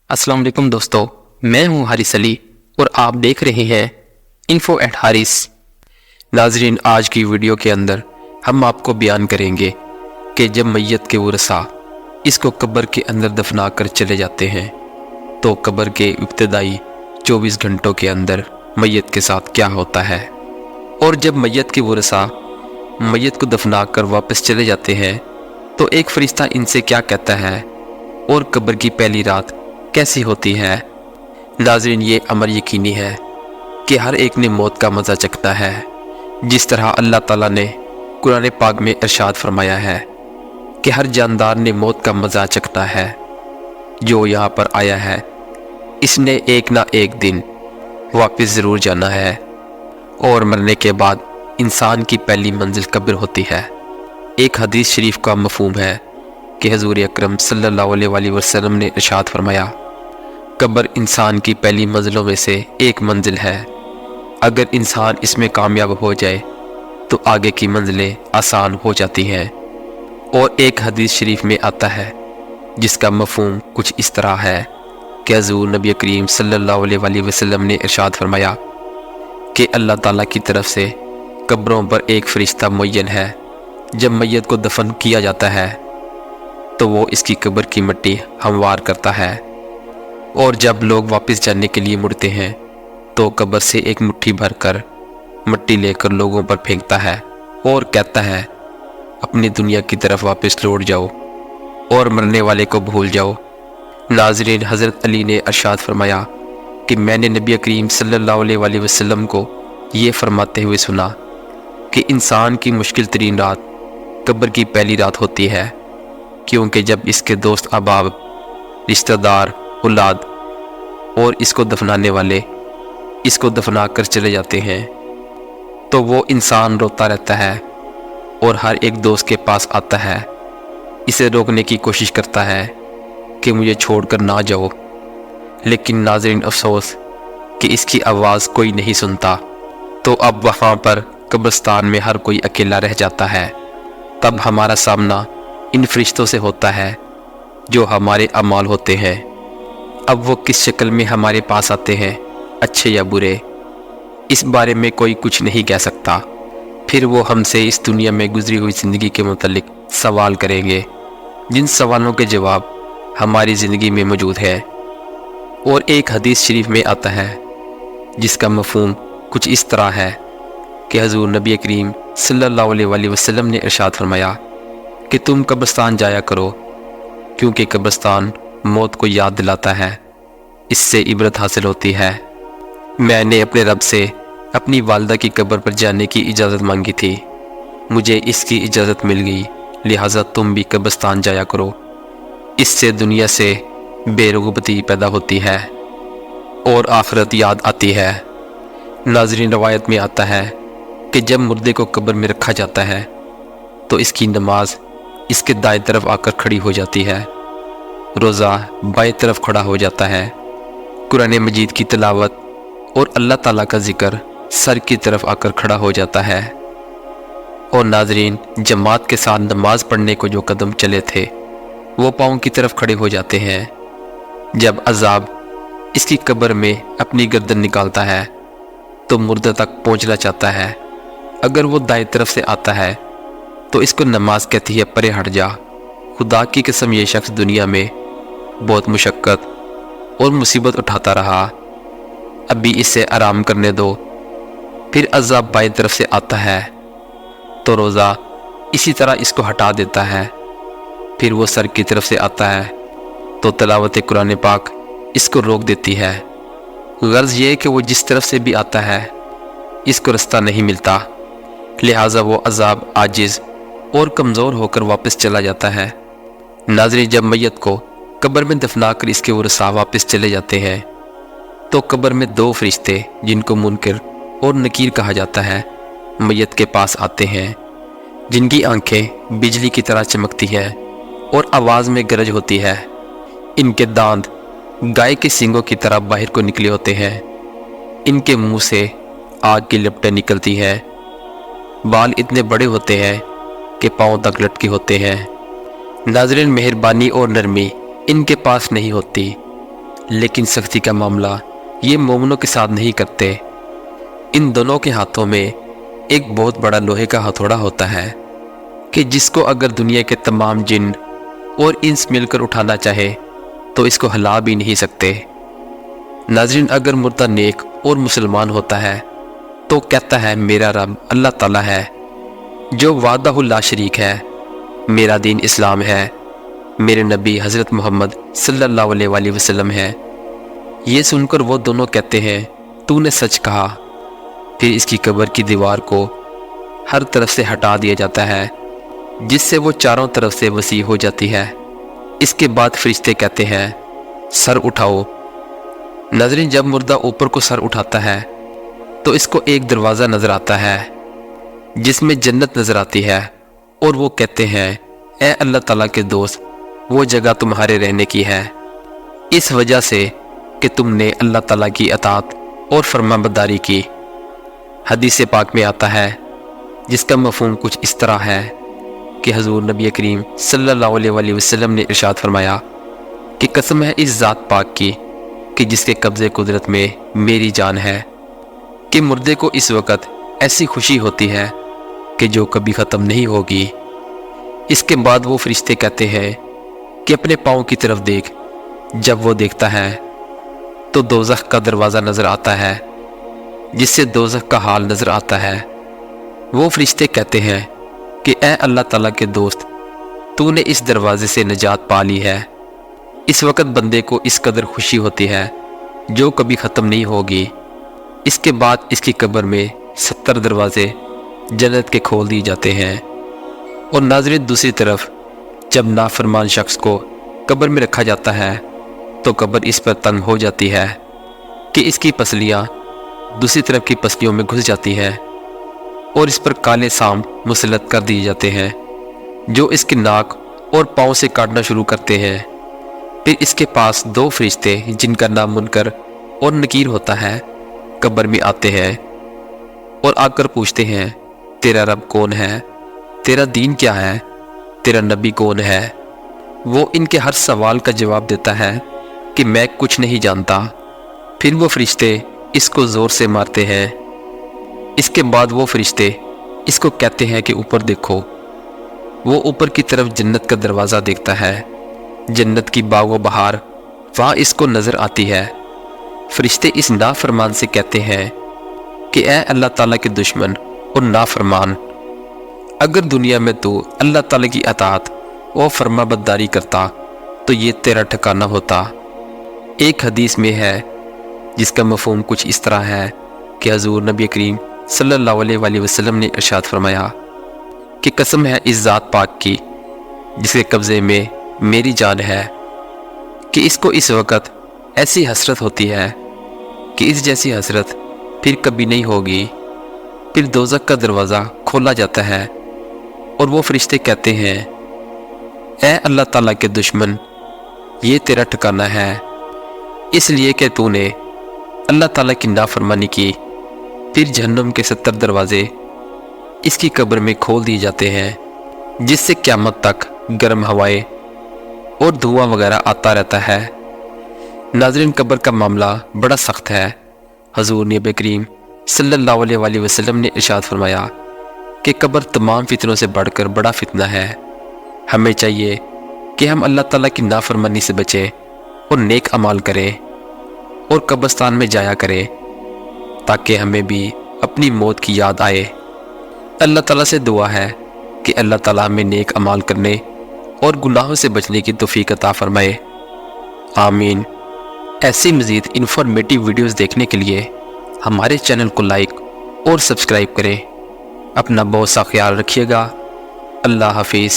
अस्सलाम वालेकुम दोस्तों, मैं हूं हारिस अली और आप देख रहे हैं इन्फो एट हारिस। नाजरीन, आज की वीडियो के अंदर हम आपको बयान करेंगे कि जब मैयत के वरसा इसको कब्र के अंदर दफना कर चले जाते हैं तो कब्र के इब्तदाई 24 घंटों के अंदर मैयत के साथ क्या होता है, और जब मैयत के वरसा मैयत को दफना कर वापस चले जाते हैं तो एक फरिश्ता इनसे क्या कहता है और कब्र की पहली रात कैसी होती है। नाज़रीन, ये अमर यकीनी है कि हर एक ने मौत का मज़ा चखना है। जिस तरह अल्लाह ताला ने कुरान पाक में इरशाद फरमाया है कि हर जानदार ने मौत का मज़ा चखना है। जो यहाँ पर आया है इसने एक ना एक दिन वापस ज़रूर जाना है, और मरने के बाद इंसान की पहली मंजिल कब्र होती है। एक हदीस शरीफ का मफहूम है कि हजूर अकरम सल्लल्लाहु अलैहि वसल्लम ने इरशाद फरमाया, कब्र इंसान की पहली मंजिलों में से एक मंजिल है। अगर इंसान इसमें कामयाब हो जाए तो आगे की मंजिलें आसान हो जाती हैं। और एक हदीस शरीफ में आता है जिसका मफहूम कुछ इस तरह है कि हजूर नबी करीम सल्लल्लाहु अलैहि वसल्लम ने इरशाद फरमाया कि अल्लाह ताला की तरफ से कब्रों पर एक फरिश्ता मुअय्यन है। जब मैयत को दफन किया जाता है तो वो इसकी कब्र की मिट्टी हमवार करता है, और जब लोग वापस जाने के लिए मुड़ते हैं तो कब्र से एक मुट्ठी भर कर मिट्टी लेकर लोगों पर फेंकता है और कहता है, अपनी दुनिया की तरफ वापस लौट जाओ और मरने वाले को भूल जाओ। नाज़रीन, हज़रत अली ने इरशाद फरमाया कि मैंने नबी करीम सल्लल्लाहु अलैहि वसल्लम को ये फरमाते हुए सुना कि इंसान की मुश्किल तरीन रात कब्र की पहली रात होती है, क्योंकि जब इसके दोस्त अहबाब, रिश्तेदार, औलाद और इसको दफनाने वाले इसको दफना कर चले जाते हैं तो वो इंसान रोता रहता है और हर एक दोस्त के पास आता है, इसे रोकने की कोशिश करता है कि मुझे छोड़कर ना जाओ। लेकिन नाज़रीन, अफसोस कि इसकी आवाज़ कोई नहीं सुनता। तो अब वहाँ पर कब्रिस्तान में हर कोई अकेला रह जाता है। तब हमारा सामना इन फरिश्तों से होता है जो हमारे अमाल होते हैं। अब वो किस शक्ल में हमारे पास आते हैं, अच्छे या बुरे, इस बारे में कोई कुछ नहीं कह सकता। फिर वो हमसे इस दुनिया में गुजरी हुई ज़िंदगी के मुतालिक सवाल करेंगे, जिन सवालों के जवाब हमारी ज़िंदगी में मौजूद है। और एक हदीस शरीफ में आता है जिसका मफहूम कुछ इस तरह है कि हजूर नबी करीम सल्लल्लाहु अलैहि वसल्लम ने इरशाद फरमाया कि तुम कब्रिस्तान जाया करो, क्योंकि कब्रिस्तान मौत को याद दिलाता है, इससे इबरत हासिल होती है। मैंने अपने रब से अपनी वालदा की कब्र पर जाने की इजाज़त मांगी थी, मुझे इसकी इजाज़त मिल गई, लिहाजा तुम भी कब्रिस्तान जाया करो। इससे दुनिया से बेरग़बती पैदा होती है और आखिरत याद आती है। नाज़रीन, रवायत में आता है कि जब मुर्दे को कब्र में रखा जाता है तो इसकी नमाज इसके दाएं तरफ आकर खड़ी हो जाती है, रोज़ा बाएं तरफ खड़ा हो जाता है, कुरान मजीद की तिलावत और अल्लाह ताला का ज़िक्र सर की तरफ आकर खड़ा हो जाता है। और नाज़रीन, जमात के साथ नमाज पढ़ने को जो कदम चले थे वो पाँव की तरफ खड़े हो जाते हैं। जब अजाब इसकी कब्र में अपनी गर्दन निकालता है तो मुर्दा तक पहुंचना चाहता है। अगर वो दाएं तरफ से आता है तो इसको नमाज कहती है, परे हट जा, खुदा की कसम ये शख्स दुनिया में बहुत मुशक्क़त और मुसीबत उठाता रहा, अभी इसे आराम करने दो। फिर अजाब बाएं तरफ से आता है तो रोज़ा इसी तरह इसको हटा देता है। फिर वो सर की तरफ से आता है तो तिलावत कुरान पाक इसको रोक देती है। गर्ज ये कि वो जिस तरफ से भी आता है इसको रास्ता नहीं मिलता, लिहाजा वो अजाब आजिज़ और कमज़ोर होकर वापस चला जाता है। नाज़रीन, जब मैयत को कब्र में दफना कर इसके वरसा वापस चले जाते हैं तो कब्र में दो फरिश्ते, जिनको मुनकर और नकीर कहा जाता है, मैयत के पास आते हैं, जिनकी आंखें बिजली की तरह चमकती हैं और आवाज़ में गरज होती है। इनके दांत गाय के सींगों की तरह बाहर को निकले होते हैं, इनके मुंह से आग की लपटें निकलती हैं, बाल इतने बड़े होते हैं कि पाँव तक लटके होते हैं। नाज़रीन, मेहरबानी और नरमी इनके पास नहीं होती, لیکن سختی کا معاملہ یہ مومنوں کے ساتھ نہیں کرتے۔ ان دونوں کے ہاتھوں میں ایک بہت بڑا لوہے کا ہتھوڑا ہوتا ہے کہ جس کو اگر دنیا کے تمام جن اور انس مل کر اٹھانا چاہے تو اس کو ہلا بھی نہیں سکتے۔ ناظرین، اگر مردہ نیک اور مسلمان ہوتا ہے تو کہتا ہے میرا رب اللہ تعالیٰ ہے جو وحدہ لا شریک ہے، میرا دین اسلام ہے، میرے نبی حضرت محمد صلی اللہ علیہ وآلہ وسلم ہے۔ یہ سن کر وہ دونوں کہتے ہیں تو نے سچ کہا۔ پھر اس کی قبر کی دیوار کو ہر طرف سے ہٹا دیا جاتا ہے جس سے وہ چاروں طرف سے وسیع ہو جاتی ہے۔ اس کے بعد فرشتے کہتے ہیں سر اٹھاؤ۔ ناظرین، جب مردہ اوپر کو سر اٹھاتا ہے تو اس کو ایک دروازہ نظر آتا ہے جس میں جنت نظر آتی ہے، اور وہ کہتے ہیں اے اللہ تعالیٰ کے دوست، وہ جگہ تمہارے رہنے کی ہے، اس وجہ سے کہ تم نے اللہ تعالیٰ کی اطاعت اور فرما برداری کی۔ حدیث پاک میں آتا ہے جس کا مفہوم کچھ اس طرح ہے کہ حضور نبی کریم صلی اللہ علیہ وآلہ وسلم نے ارشاد فرمایا کہ قسم ہے اس ذات پاک کی کہ جس کے قبضے قدرت میں میری جان ہے، کہ مردے کو اس وقت ایسی خوشی ہوتی ہے کہ جو کبھی ختم نہیں ہوگی۔ اس کے بعد وہ فرشتے کہتے ہیں کہ اپنے پاؤں کی طرف دیکھ۔ جب وہ دیکھتا ہے تو دوزخ کا دروازہ نظر آتا ہے جس سے دوزخ کا حال نظر آتا ہے۔ وہ فرشتے کہتے ہیں کہ اے اللہ تعالیٰ کے دوست، تو نے اس دروازے سے نجات پا لی ہے۔ اس وقت بندے کو اس قدر خوشی ہوتی ہے جو کبھی ختم نہیں ہوگی۔ اس کے بعد اس کی قبر میں 70 دروازے جنت کے کھول دیے جاتے ہیں۔ اور ناظرین، دوسری طرف جب نافرمان شخص کو قبر میں رکھا جاتا ہے تو قبر اس پر تنگ ہو جاتی ہے کہ اس کی پسلیاں دوسری طرف کی پسلیوں میں گھس جاتی ہیں، اور اس پر کالے سام مسلط کر دیے جاتے ہیں جو اس کے ناک اور پاؤں سے کاٹنا شروع کرتے ہیں۔ پھر اس کے پاس 2 فرشتے جن کا نام منکر اور نکیر ہوتا ہے قبر میں آتے ہیں اور آ کر پوچھتے ہیں تیرا رب کون ہے، تیرا دین کیا ہے، تیرا نبی کون ہے۔ وہ ان کے ہر سوال کا جواب دیتا ہے کہ میں کچھ نہیں جانتا۔ پھر وہ فرشتے اس کو زور سے مارتے ہیں۔ اس کے بعد وہ فرشتے اس کو کہتے ہیں کہ اوپر دیکھو۔ وہ اوپر کی طرف جنت کا دروازہ دیکھتا ہے، جنت کی باغ و بہار وہاں اس کو نظر آتی ہے۔ فرشتے اس نافرمان سے کہتے ہیں کہ اے اللہ تعالیٰ کے دشمن اور نافرمان، اگر دنیا میں تو اللہ تعالیٰ کی اطاعت اور فرما برداری کرتا تو یہ تیرا ٹھکانہ ہوتا۔ ایک حدیث میں ہے جس کا مفہوم کچھ اس طرح ہے کہ حضور نبی کریم صلی اللہ علیہ وآلہ وسلم نے ارشاد فرمایا کہ قسم ہے اس ذات پاک کی جس کے قبضے میں میری جان ہے، کہ اس کو اس وقت ایسی حسرت ہوتی ہے کہ اس جیسی حسرت پھر کبھی نہیں ہوگی۔ پھر دوزخ کا دروازہ کھولا جاتا ہے اور وہ فرشتے کہتے ہیں اے اللہ تعالیٰ کے دشمن، یہ تیرا ٹھکانہ ہے، اس لیے کہ تو نے اللہ تعالیٰ کی نافرمانی کی۔ پھر جہنم کے 70 دروازے اس کی قبر میں کھول دیے جاتے ہیں جس سے قیامت تک گرم ہوائیں اور دھواں وغیرہ آتا رہتا ہے۔ ناظرین، قبر کا معاملہ بڑا سخت ہے۔ حضور نبی کریم صلی اللہ علیہ وآلہ وسلم نے ارشاد فرمایا کہ قبر تمام فتنوں سے بڑھ کر بڑا فتنہ ہے۔ ہمیں چاہیے کہ ہم اللہ تعالیٰ کی نافرمانی سے بچیں اور نیک اعمال کریں اور قبرستان میں جایا کریں تاکہ ہمیں بھی اپنی موت کی یاد آئے۔ اللہ تعالیٰ سے دعا ہے کہ اللہ تعالیٰ ہمیں نیک اعمال کرنے اور گناہوں سے بچنے کی توفیق عطا فرمائے، آمین۔ ایسی مزید انفارمیٹیو ویڈیوز دیکھنے کے لیے ہمارے چینل کو لائک اور سبسکرائب کریں۔ اپنا بہت سا خیال رکھیے گا۔ اللہ حافظ۔